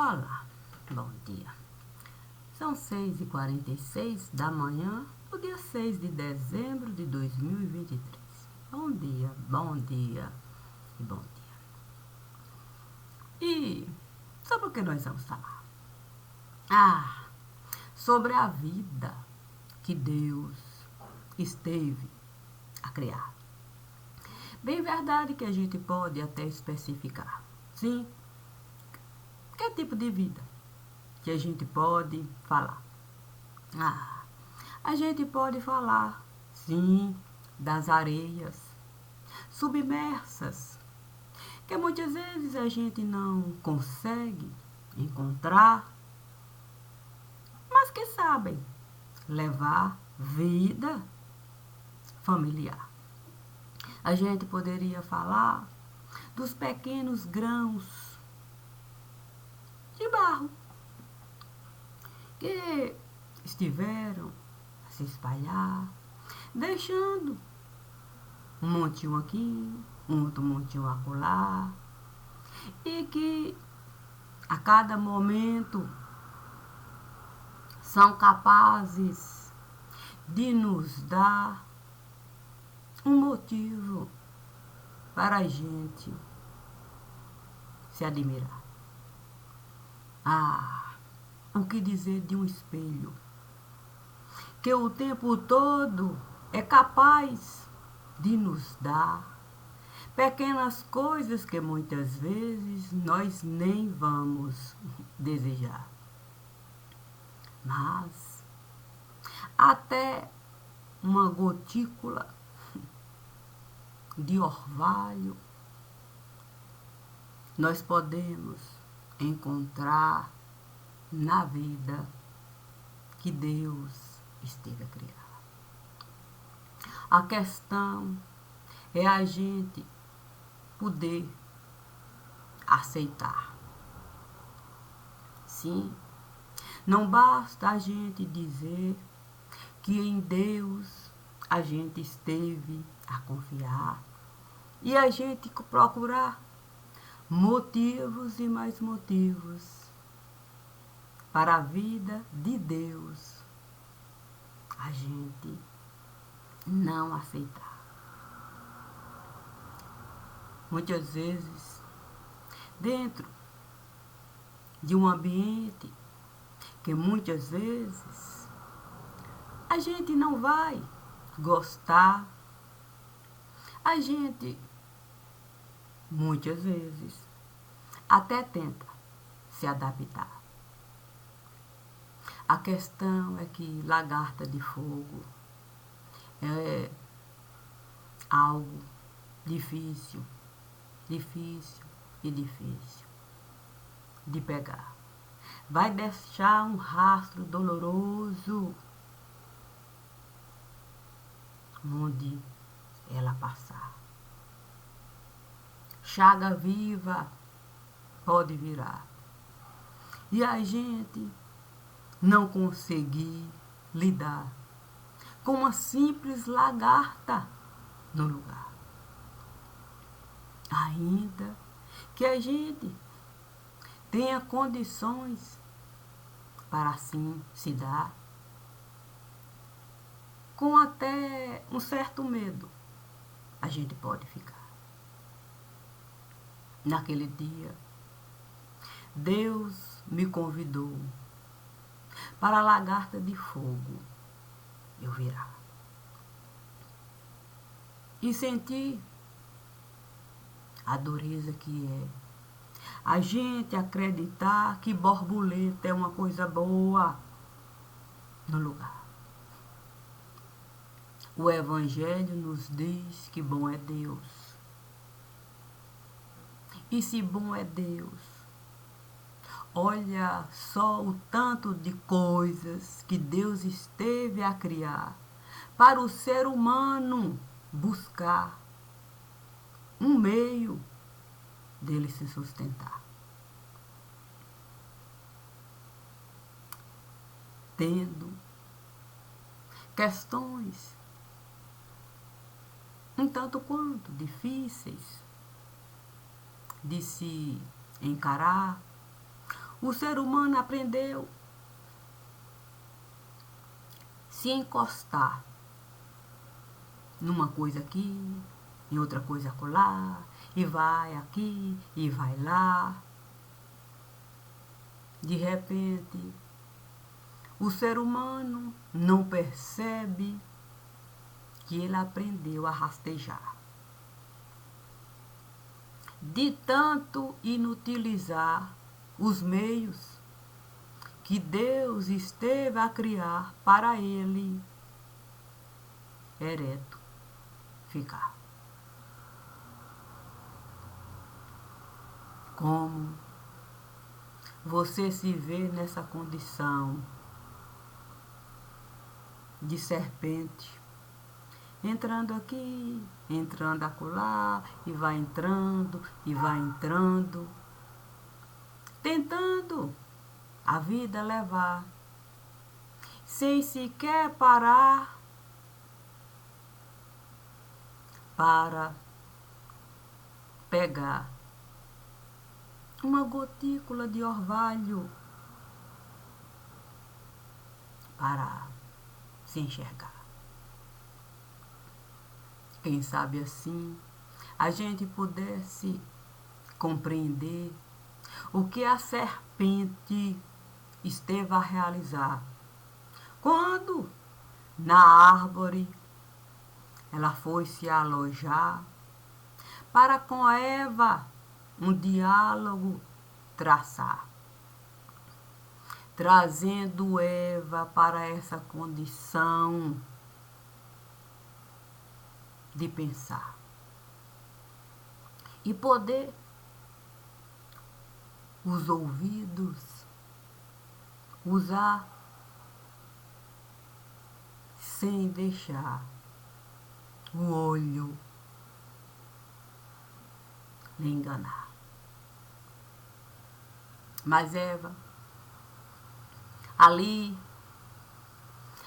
Olá, bom dia. São 6h46 da manhã do dia 6 de dezembro de 2023. Bom dia e bom dia. E sobre o que nós vamos falar? Sobre a vida que Deus esteve a criar. Bem verdade que a gente pode até especificar. Sim, que tipo de vida que a gente pode falar? A gente pode falar, sim, das areias submersas, que muitas vezes a gente não consegue encontrar, mas que sabem levar vida familiar. A gente poderia falar dos pequenos grãos de barro que estiveram a se espalhar, deixando um montinho aqui, um outro montinho acolá, e que a cada momento são capazes de nos dar um motivo para a gente se admirar. O que dizer de um espelho que o tempo todo é capaz de nos dar pequenas coisas que muitas vezes nós nem vamos desejar. Mas até uma gotícula de orvalho nós podemos encontrar na vida que Deus esteve a criar. A questão é a gente poder aceitar. Sim, não basta a gente dizer que em Deus a gente esteve a confiar e a gente procurar motivos e mais motivos para a vida de Deus a gente não aceitar. Muitas vezes, dentro de um ambiente que muitas vezes a gente não vai gostar, a gente muitas vezes até tenta se adaptar. A questão é que lagarta de fogo é algo difícil de pegar. Vai deixar um rastro doloroso onde ela passar. Chaga viva pode virar. E a gente não conseguir lidar com uma simples lagarta no lugar. Ainda que a gente tenha condições para assim se dar, com até um certo medo, a gente pode ficar. Naquele dia, Deus me convidou para a lagarta de fogo eu virar. E senti a dureza que é a gente acreditar que borboleta é uma coisa boa no lugar. O Evangelho nos diz que bom é Deus. E se bom é Deus, olha só o tanto de coisas que Deus esteve a criar para o ser humano buscar um meio dele se sustentar. Tendo questões um tanto quanto difíceis de se encarar, O ser humano aprendeu se encostar numa coisa aqui, em outra coisa acolá, e vai aqui, e vai lá. De repente, o ser humano não percebe que ele aprendeu a rastejar. De tanto inutilizar os meios que Deus esteve a criar para ele ereto ficar. Como você se vê nessa condição de serpente, entrando aqui, entrando acolá, e vai entrando, tentando a vida levar, sem sequer parar para pegar uma gotícula de orvalho para se enxergar. Quem sabe assim a gente pudesse compreender o que a serpente esteve a realizar quando na árvore ela foi se alojar para com Eva um diálogo traçar, trazendo Eva para essa condição de pensar e poder os ouvidos usar sem deixar o olho lhe enganar. Mas Eva, ali,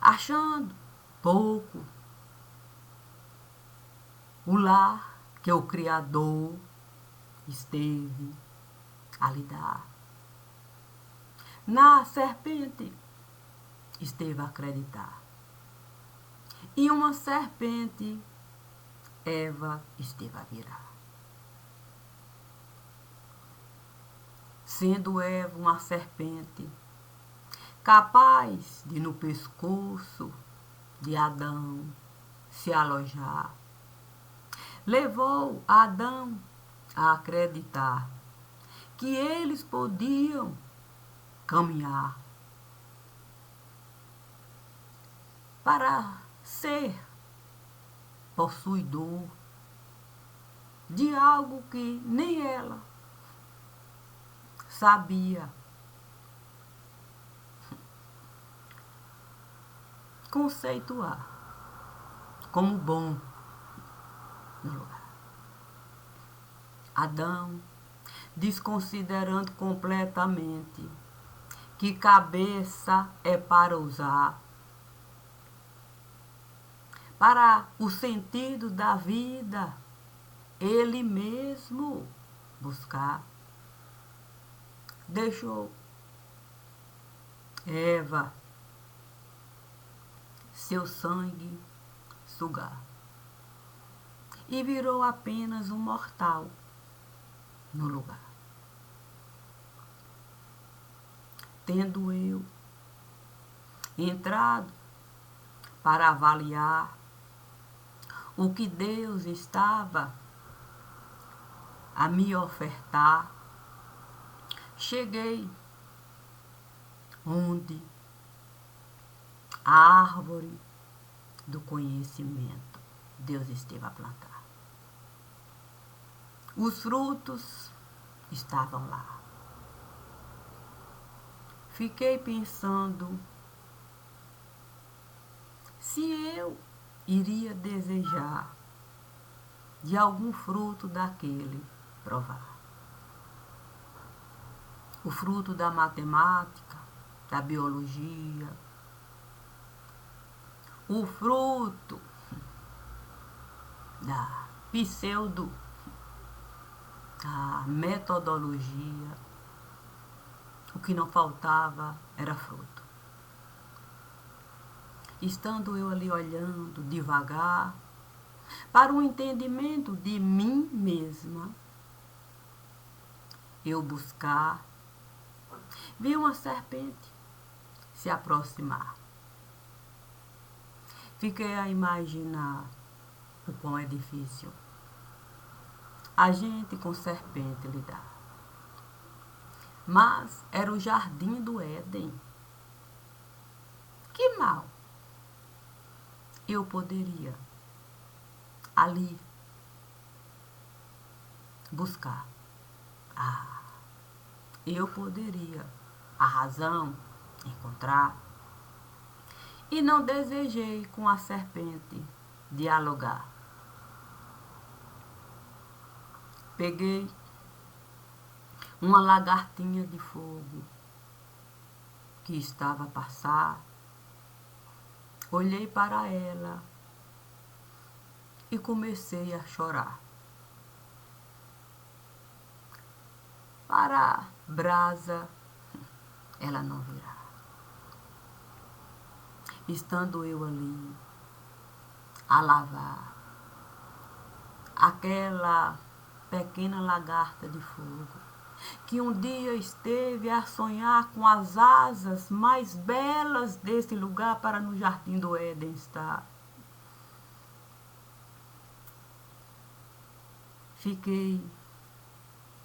achando pouco o lar que o Criador esteve a lhe dar, na serpente esteve a acreditar. E uma serpente, Eva esteve a virar. Sendo Eva uma serpente, capaz de no pescoço de Adão se alojar, levou Adão a acreditar que eles podiam caminhar para ser possuidor de algo que nem ela sabia conceituar como bom no lugar. Adão, desconsiderando completamente que cabeça é para usar para o sentido da vida, ele mesmo buscar, deixou Eva seu sangue sugar e virou apenas um mortal no lugar. Tendo eu entrado para avaliar o que Deus estava a me ofertar, cheguei onde a árvore do conhecimento Deus esteve a plantar. Os frutos estavam lá. Fiquei pensando se eu iria desejar de algum fruto daquele provar. O fruto da matemática, da biologia, o fruto da pseudo, da metodologia, O que não faltava era fruto. Estando eu ali olhando devagar, para o entendimento de mim mesma, eu buscar, vi uma serpente se aproximar. Fiquei a imaginar o quão é difícil a gente com serpente lidar. Mas era o jardim do Éden. Que mal eu poderia ali buscar? Eu poderia a razão encontrar. E não desejei com a serpente dialogar. Peguei uma lagartinha de fogo que estava a passar, olhei para ela e comecei a chorar. Para a brasa ela não virá. Estando eu ali a lavar aquela pequena lagarta de fogo, que um dia esteve a sonhar com as asas mais belas desse lugar para no jardim do Éden estar. Fiquei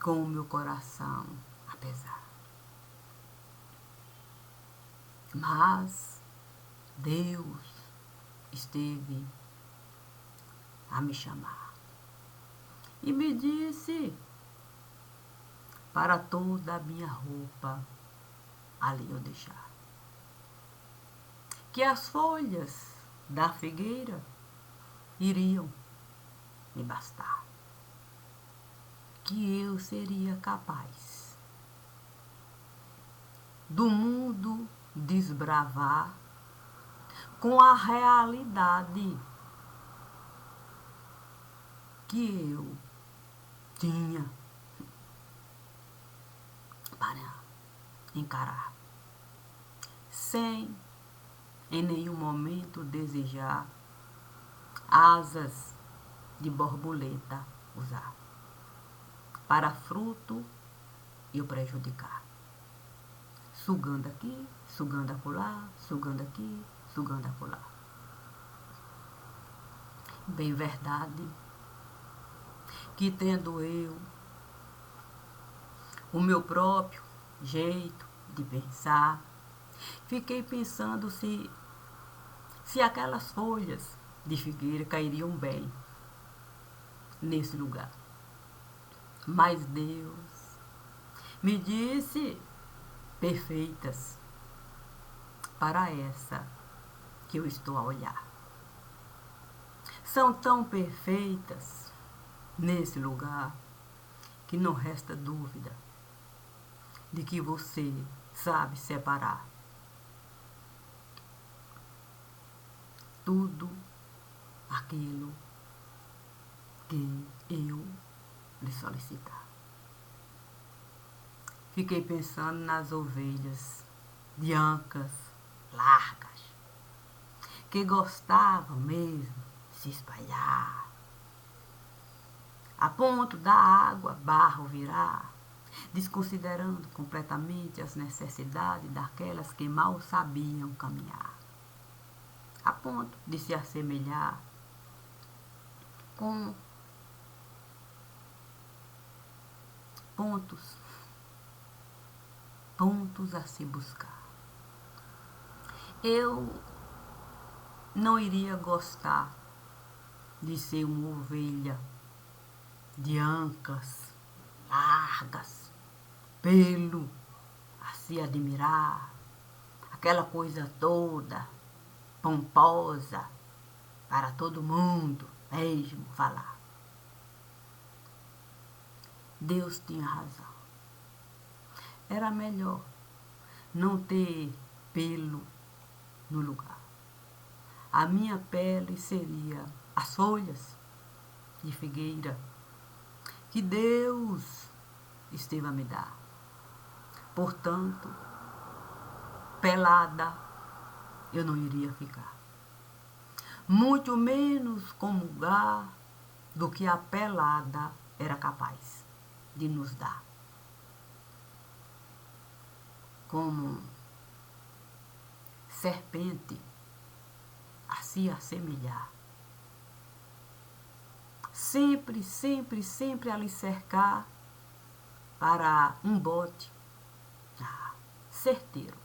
com o meu coração a pesar. Mas Deus esteve a me chamar e me disse para toda a minha roupa ali eu deixar, que as folhas da figueira iriam me bastar, que eu seria capaz do mundo desbravar com a realidade que eu tinha para encarar, sem em nenhum momento desejar asas de borboleta usar para fruto e o prejudicar, sugando aqui, sugando acolá, sugando aqui, sugando acolá. Bem verdade que tendo eu o meu próprio jeito de pensar, fiquei pensando se aquelas folhas de figueira cairiam bem nesse lugar. Mas Deus me disse perfeitas para essa que eu estou a olhar. São tão perfeitas nesse lugar que não resta dúvida de que você sabe separar tudo aquilo que eu lhe solicitar. Fiquei pensando nas ovelhas de ancas largas, que gostavam mesmo de se espalhar, a ponto da água barro virar, desconsiderando completamente as necessidades daquelas que mal sabiam caminhar, a ponto de se assemelhar com pontos a se buscar. Eu não iria gostar de ser uma ovelha de ancas largas, pelo a se admirar, aquela coisa toda pomposa para todo mundo mesmo falar. Deus tinha razão. Era melhor não ter pelo no lugar. A minha pele seria as folhas de figueira que Deus esteve a me dar Portanto, pelada eu não iria ficar. Muito menos comungar do que a pelada era capaz de nos dar. Como serpente a se assemelhar. Sempre, sempre, sempre a lhe cercar para um bote certeiro.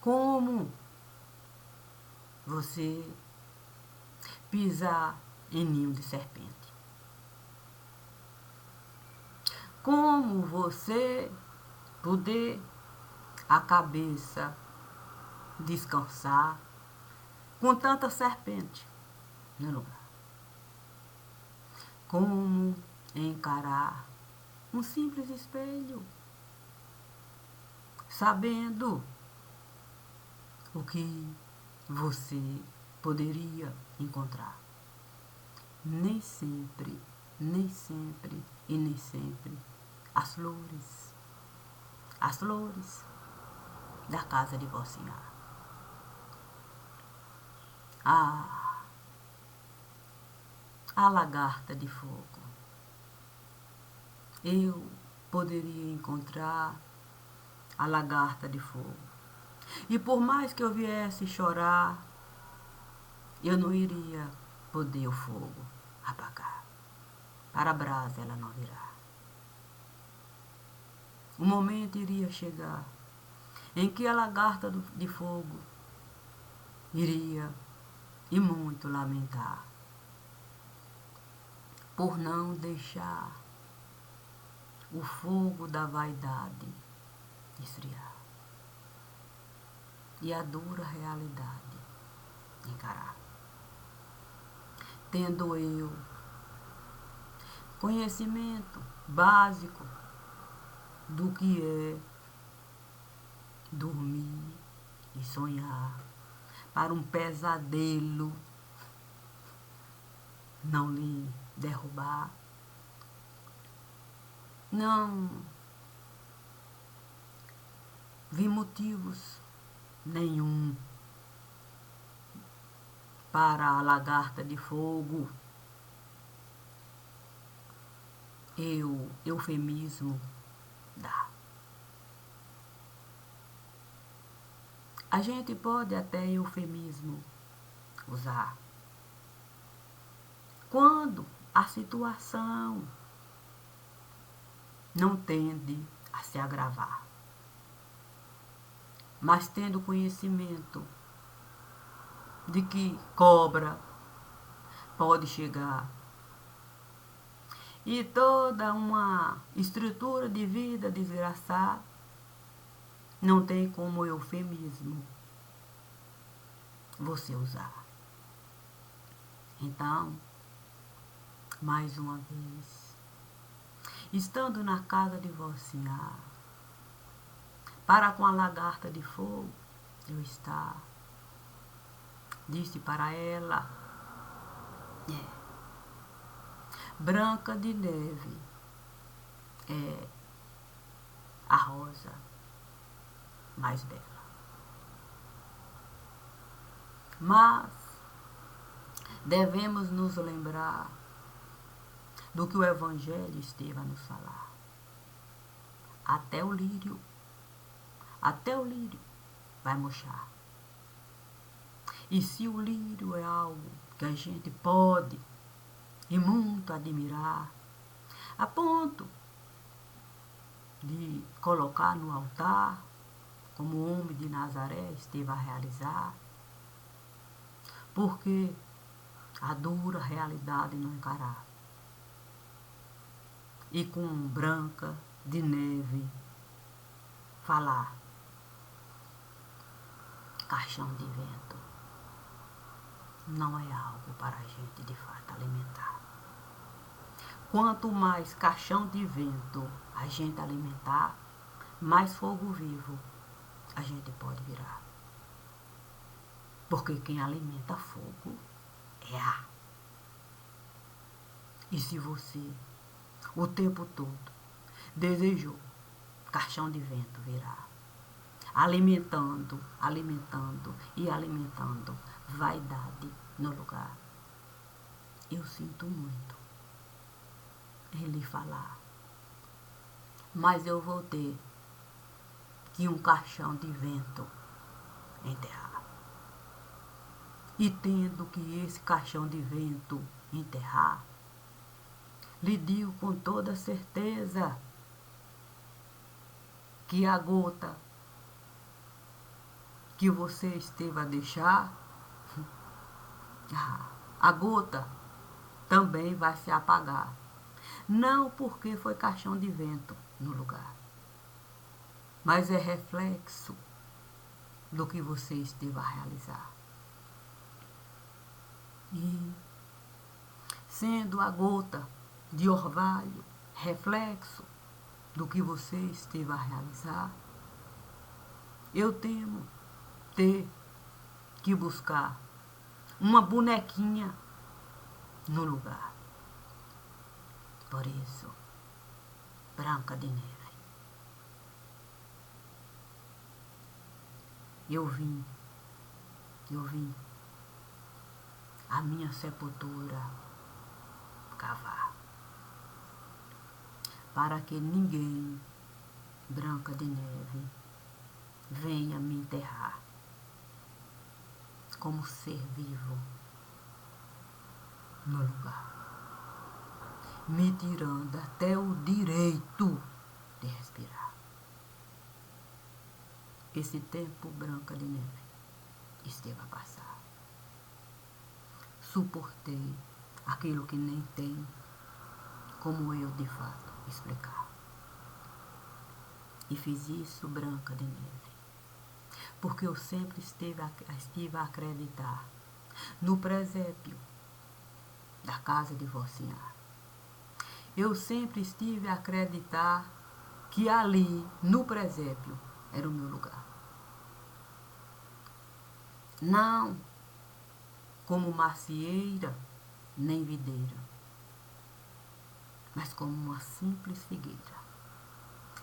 Como você pisar em ninho de serpente. Como você poder a cabeça descansar com tanta serpente no lugar. Como encarar um simples espelho, sabendo o que você poderia encontrar. Nem sempre, nem sempre e nem sempre as flores da casa de Vossa Senhora. A lagarta de fogo. Eu poderia encontrar a lagarta de fogo. E por mais que eu viesse chorar, eu não iria poder o fogo apagar. Para a brasa ela não virá. O momento iria chegar em que a lagarta de fogo iria e muito lamentar por não deixar o fogo da vaidade esfriar e a dura realidade encarar. Tendo eu conhecimento básico do que é dormir e sonhar para um pesadelo não lhe derrubar. Não vi motivos nenhum para a lagarta de fogo eufemismo dar. A gente pode até eufemismo usar quando a situação não tende a se agravar, mas tendo conhecimento de que cobra pode chegar e toda uma estrutura de vida desgraçada, não tem como eufemismo você usar. Então, mais uma vez, estando na casa de Vossa Senhora, para com a lagarta de fogo eu estar, disse para ela, Branca de Neve é a rosa mais bela. Mas devemos nos lembrar do que o Evangelho esteve a nos falar. Até o lírio vai murchar. E se o lírio é algo que a gente pode e muito admirar, a ponto de colocar no altar, como o homem de Nazaré esteve a realizar, porque a dura realidade não encarar. E com Branca de Neve falar, caixão de vento não é algo para a gente de fato alimentar. Quanto mais caixão de vento a gente alimentar, mais fogo vivo a gente pode virar. Porque quem alimenta fogo é ar. E se você, o tempo todo, desejou caixão de vento virar, alimentando, alimentando e alimentando vaidade no lugar, eu sinto muito em lhe falar, mas eu vou ter que um caixão de vento enterrar. E tendo que esse caixão de vento enterrar, lhe digo com toda certeza que a gota que você esteve a deixar, a gota também vai se apagar. Não porque foi caixão de vento no lugar, mas é reflexo do que você esteve a realizar. E, sendo a gota de orvalho reflexo do que você esteve a realizar, eu temo ter que buscar uma bonequinha no lugar. Por isso, Branca de Neve, eu vim a minha sepultura cavar, para que ninguém, Branca de Neve, venha me enterrar como ser vivo no lugar, me tirando até o direito de respirar. Esse tempo, Branca de Neve, esteve a passar. Suportei aquilo que nem tem como eu, de fato, explicar. E fiz isso, Branca de Neve, porque eu sempre estive a acreditar no presépio da casa de Vossa Senhora. Eu sempre estive a acreditar que ali, no presépio, era o meu lugar. Não como macieira nem videira, mas como uma simples figueira,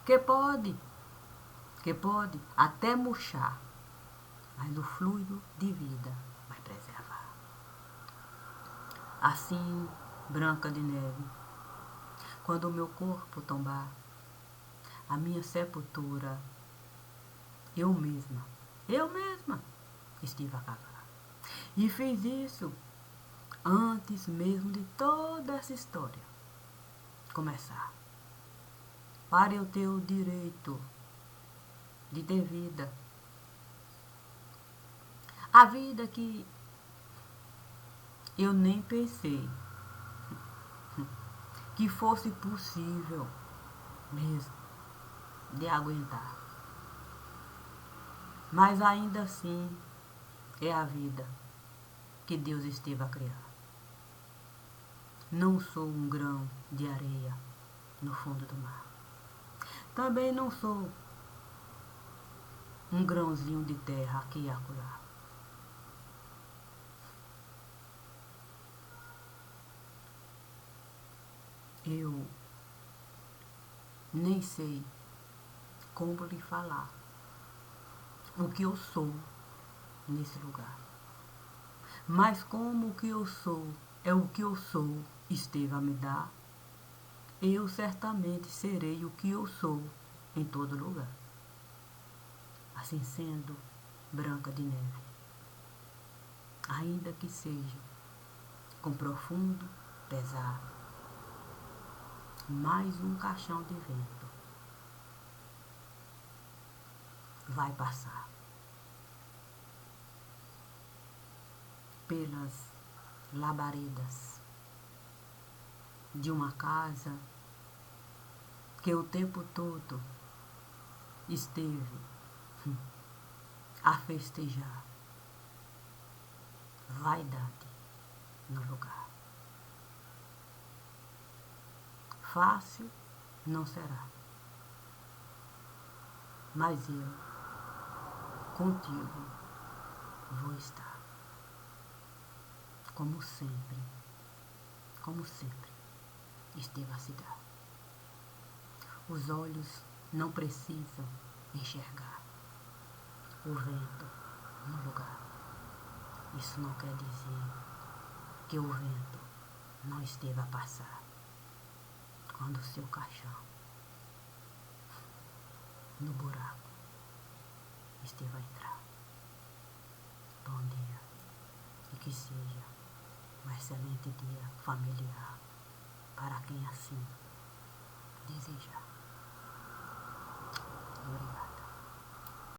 que pode até murchar, mas o fluido de vida vai preservar. Assim, Branca de Neve, quando o meu corpo tombar, a minha sepultura, eu mesma estive a cavar. E fiz isso antes mesmo de toda essa história começar, para eu ter o direito de ter vida. A vida que eu nem pensei que fosse possível mesmo de aguentar. Mas ainda assim é a vida que Deus esteve a criar. Não sou um grão de areia no fundo do mar. Também não sou um grãozinho de terra aqui e acolá. Eu nem sei como lhe falar o que eu sou nesse lugar. Mas como o que eu sou é o que eu sou esteve a me dar, eu certamente serei o que eu sou em todo lugar. Assim sendo, Branca de Neve, ainda que seja com profundo pesar, mais um caixão de vento vai passar pelas labaredas de uma casa que o tempo todo esteve a festejar vaidade no lugar. Fácil não será, mas eu contigo vou estar, como sempre, como sempre. esteve a se dar. Os olhos não precisam enxergar o vento no lugar. Isso não quer dizer que o vento não esteve a passar quando o seu caixão no buraco esteve a entrar. Bom dia e que seja um excelente dia familiar para quem assim desejar. Obrigada.